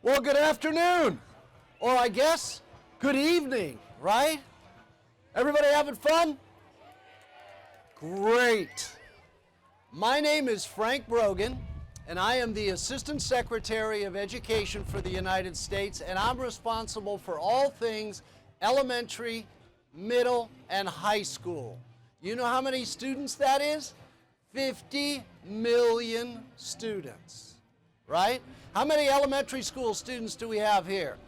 Well, good afternoon, or I guess good evening, right? Everybody having fun? Great. My name is Frank Brogan, and I am the Assistant Secretary of Education for the United States, and I'm responsible for all things elementary, middle, and high school. You know how many students that is? 50 million students, right? How many elementary school students do we have here?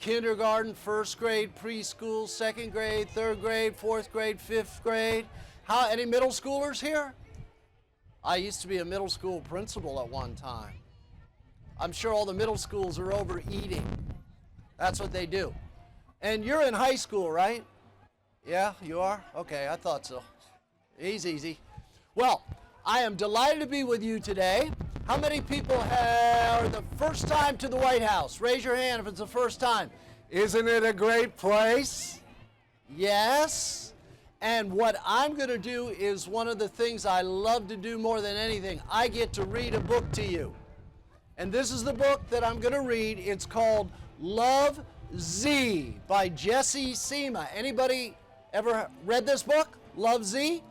Kindergarten, first grade, preschool, second grade, third grade, fourth grade, fifth grade. Any middle schoolers here? I used to be a middle school principal at one time. I'm sure all the middle schools are overeating. That's what they do. And you're in high school, right? Yeah, you are? Okay, I thought so. Easy. Well, I am delighted to be with you today. How many people are the first time to the White House? Raise your hand if it's the first time. Isn't it a great place? Yes. And what I'm going to do is one of the things I love to do more than anything. I get to read a book to you. And this is the book that I'm going to read. It's called Love Z by Jesse Seema. Anybody ever read this book, Love Z?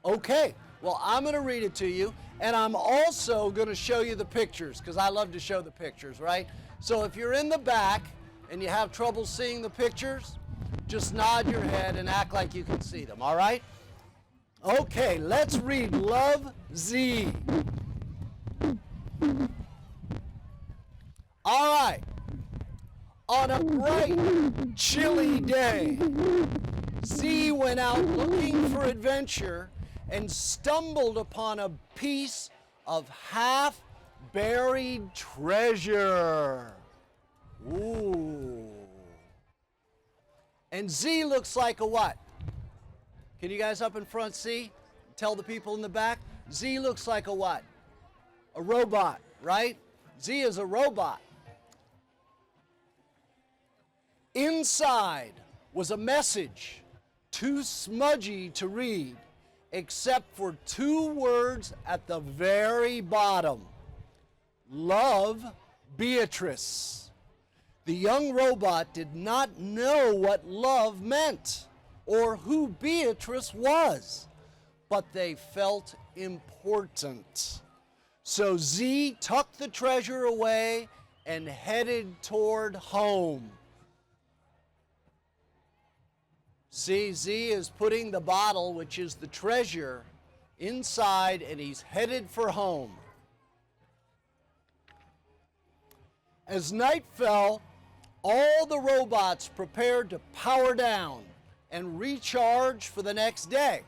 Okay. Well, I'm going to read it to you, and I'm also going to show you the pictures, because I love to show the pictures, right? So if you're in the back and you have trouble seeing the pictures, just nod your head and act like you can see them, all right? Okay, let's read Love Z. All right. On a bright, chilly day, Z went out looking for adventure and stumbled upon a piece of half-buried treasure. Ooh. And Z looks like a what? Can you guys up in front see? Tell the people in the back. Z looks like a what? A robot, right? Z is a robot. Inside was a message, too smudgy to read, except for two words at the very bottom. Love, Beatrice. The young robot did not know what love meant or who Beatrice was, but they felt important. So Z tucked the treasure away and headed toward home. See, Z is putting the bottle, which is the treasure, inside, and he's headed for home. As night fell, all the robots prepared to power down and recharge for the next day.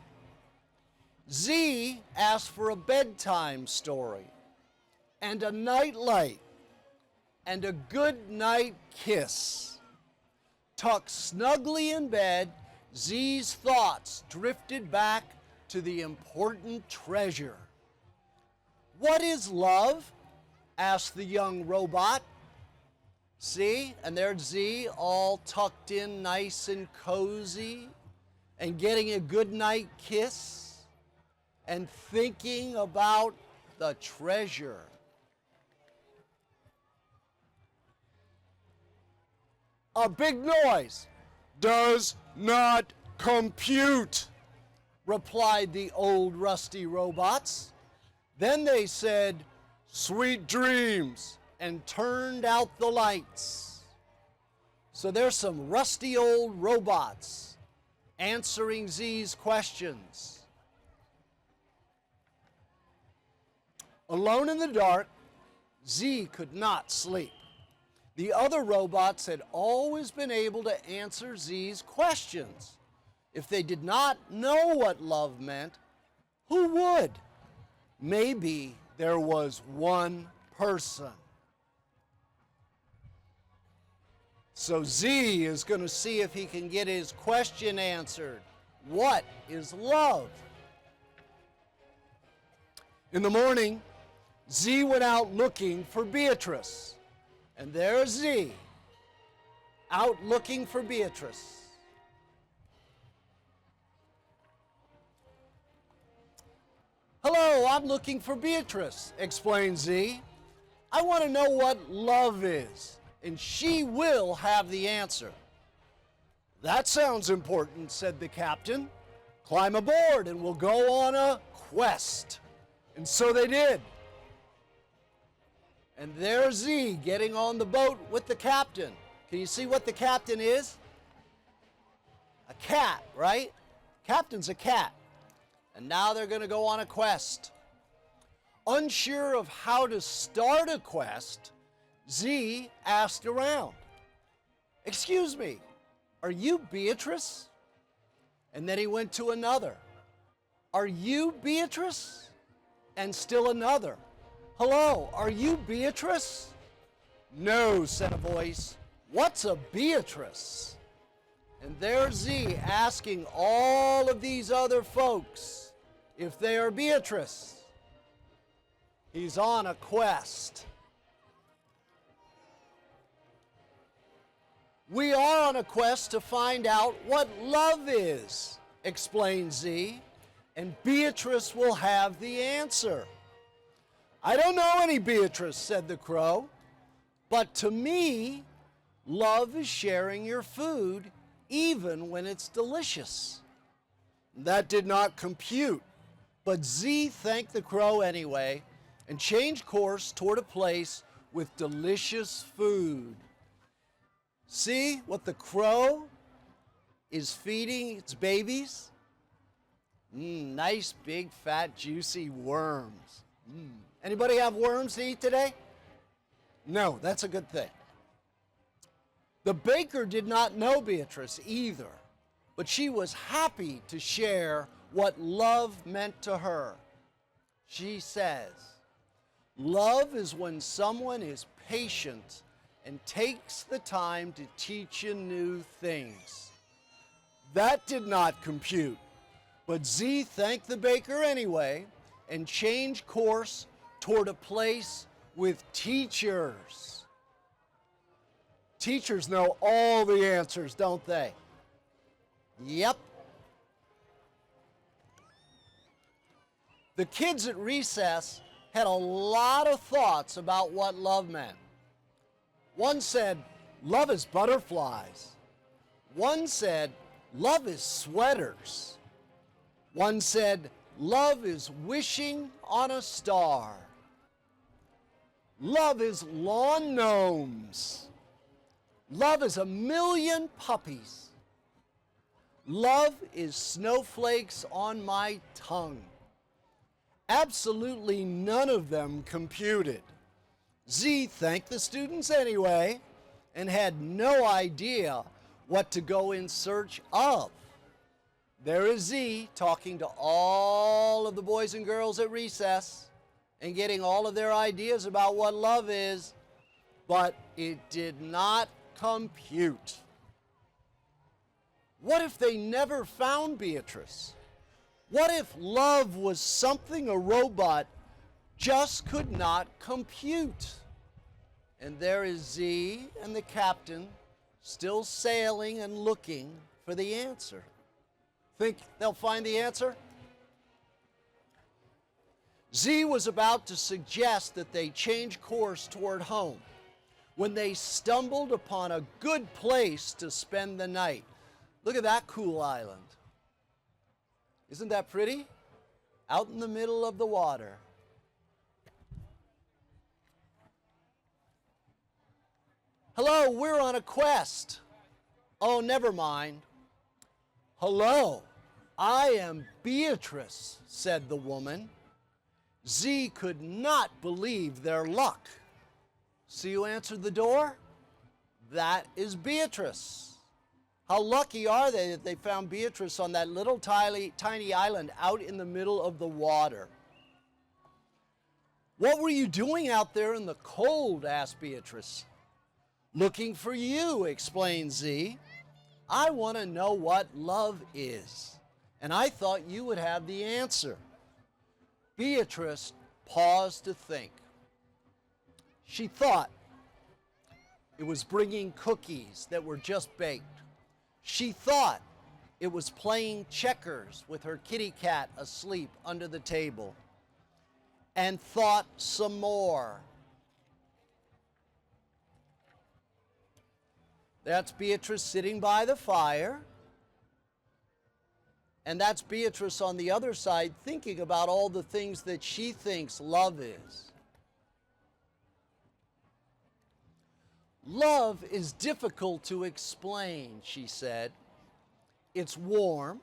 Z asked for a bedtime story and a nightlight and a good night kiss. Tucked snugly in bed, Z's thoughts drifted back to the important treasure. What is love? Asked the young robot. See, and there's Z all tucked in nice and cozy and getting a good night kiss and thinking about the treasure. A big noise. Does not compute, replied the old rusty robots. Then they said, sweet dreams, and turned out the lights. So there's some rusty old robots answering Z's questions. Alone in the dark, Z could not sleep. The other robots had always been able to answer Z's questions. If they did not know what love meant, who would? Maybe there was one person. So Z is going to see if he can get his question answered. What is love? In the morning, Z went out looking for Beatrice. And there's Z, out looking for Beatrice. Hello, I'm looking for Beatrice, explained Z. I want to know what love is, and she will have the answer. That sounds important, said the captain. Climb aboard and we'll go on a quest. And so they did. And there's Z getting on the boat with the captain. Can you see what the captain is? A cat, right? Captain's a cat. And now they're going to go on a quest. Unsure of how to start a quest, Z asked around, "Excuse me, are you Beatrice?" And then he went to another. "Are you Beatrice?" And still another. "Hello, are you Beatrice?" "No," said a voice. "What's a Beatrice?" And there's Z asking all of these other folks if they are Beatrice. He's on a quest. We are on a quest to find out what love is, explained Z, and Beatrice will have the answer. "I don't know any Beatrice," said the crow, "but to me, love is sharing your food even when it's delicious." That did not compute, but Z thanked the crow anyway and changed course toward a place with delicious food. See what the crow is feeding its babies? Nice, big, fat, juicy worms. Anybody have worms to eat today? No, that's a good thing. The baker did not know Beatrice either, but she was happy to share what love meant to her. She says, "Love is when someone is patient and takes the time to teach you new things." That did not compute, but Z thanked the baker anyway and changed course toward a place with teachers. Teachers know all the answers, don't they? Yep. The kids at recess had a lot of thoughts about what love meant. One said, "Love is butterflies." One said, "Love is sweaters." One said, "Love is wishing on a star." Love is lawn gnomes. Love is a million puppies. Love is snowflakes on my tongue. Absolutely none of them computed. Z thanked the students anyway and had no idea what to go in search of. There is Z talking to all of the boys and girls at recess and getting all of their ideas about what love is, but it did not compute. What if they never found Beatrice? What if love was something a robot just could not compute? And there is Z and the captain still sailing and looking for the answer. Think they'll find the answer? Z was about to suggest that they change course toward home when they stumbled upon a good place to spend the night. Look at that cool island. Isn't that pretty? Out in the middle of the water. "Hello, we're on a quest." "Oh, never mind." "Hello, I am Beatrice," said the woman. Z could not believe their luck. "See who answered the door? That is Beatrice." How lucky are they that they found Beatrice on that little tiny island out in the middle of the water? "What were you doing out there in the cold?" asked Beatrice. "Looking for you," explained Z. "I want to know what love is, and I thought you would have the answer." Beatrice paused to think. She thought it was bringing cookies that were just baked. She thought it was playing checkers with her kitty cat asleep under the table, and thought some more, That's Beatrice sitting by the fire. And that's Beatrice on the other side thinking about all the things that she thinks love is. Love is difficult to explain, she said. It's warm,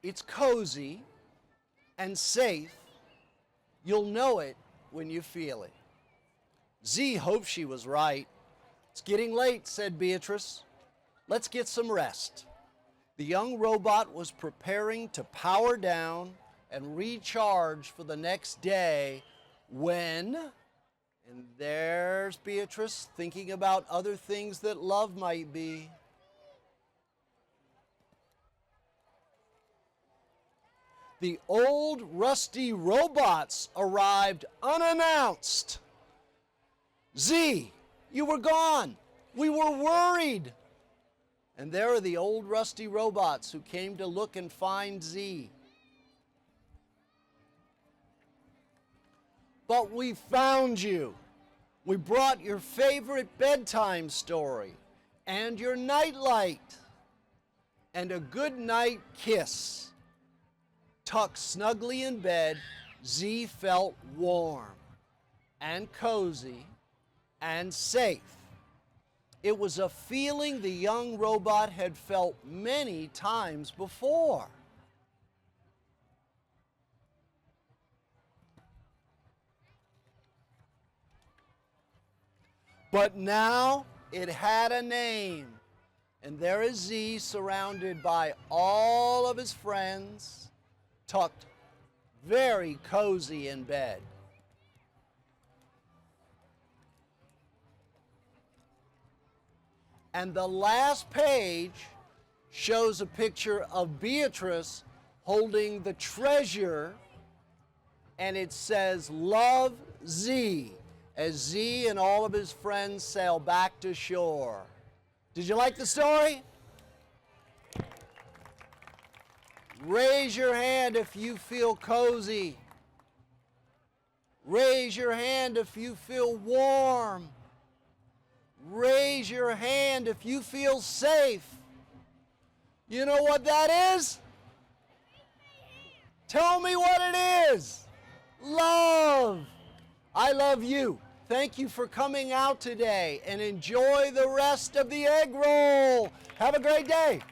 it's cozy, and safe. You'll know it when you feel it. Z hoped she was right. It's getting late, said Beatrice. Let's get some rest. The young robot was preparing to power down and recharge for the next day when, and there's Beatrice thinking about other things that love might be. The old rusty robots arrived unannounced. Z, you were gone. We were worried. And there are the old rusty robots who came to look and find Z. But we found you. We brought your favorite bedtime story and your nightlight and a good night kiss. Tucked snugly in bed, Z felt warm and cozy and safe. It was a feeling the young robot had felt many times before. But now it had a name, and there is Z surrounded by all of his friends, tucked very cozy in bed. And the last page shows a picture of Beatrice holding the treasure, and it says, "Love Z," as Z and all of his friends sail back to shore. Did you like the story? Raise your hand if you feel cozy. Raise your hand if you feel warm. Raise your hand if you feel safe. You know what that is? Tell me what it is. Love. I love you. Thank you for coming out today, and enjoy the rest of the egg roll. Have a great day.